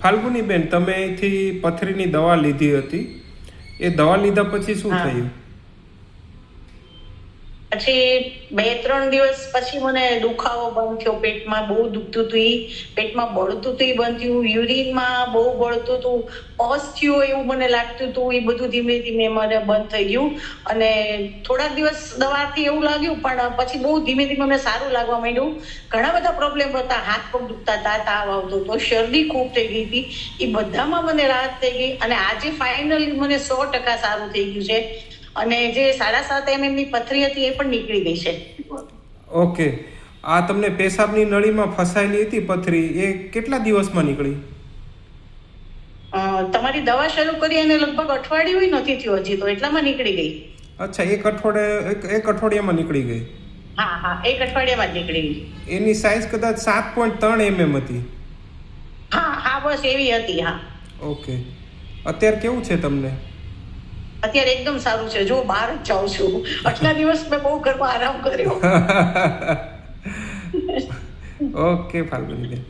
ફાલ્ગુની બેન, તમે અહીંથી પથરીની દવા લીધી હતી, એ દવા લીધા પછી શું હા. થયું? પછી 2-3 દિવસ પછી મને દુખાવો બંધ થયો, પેટમાં બહુ દુખતું હતું, પેટમાં બળતું હતું, બંધ થયું, યુરિનમાં બહુ બળતું હતું, પસ થયો એવું મને લાગતું હતું, એ બધું ધીમે ધીમે મને બંધ થઈ ગયું. અને થોડા દિવસ દવાથી એવું લાગ્યું, પણ પછી બહુ ધીમે ધીમે મને સારું લાગવા માંડ્યું. ઘણા બધા પ્રોબ્લેમ હતા, હાથ પગ દુખતા હતા, તાવ આવતો હતો, શરદી ખૂબ થઈ ગઈ હતી, એ બધામાં મને રાહત થઈ ગઈ. અને આજે ફાઇનલી મને 100% સારું થઈ ગયું છે. અને જે 7.5 mm ની પથરી હતી એ પણ નીકળી ગઈ છે. ઓકે, આ તમને પેશાબની નળીમાં ફસાયેલી હતી પથરી, એ કેટલા દિવસમાં નીકળી? તમારી દવા શરૂ કરી અને લગભગ અઠવાડિયું નથી થયું હજી, તો એટલામાં નીકળી ગઈ. અચ્છા, એક અઠવાડિયામાં નીકળી ગઈ. હા હા, એક અઠવાડિયામાં જ નીકળી ગઈ. એની સાઇઝ કદાચ 7.3 mm હતી. હા હા, બસ એવી હતી. હા, ઓકે, અત્યારે કેવું છે તમને? અત્યારે એકદમ સારું છે. જો બહાર જ જાઉં છું, આટલા દિવસ મેં બહુ ઘરમાં આરામ કર્યો. ઓકે ફાલ્ગુની બેન.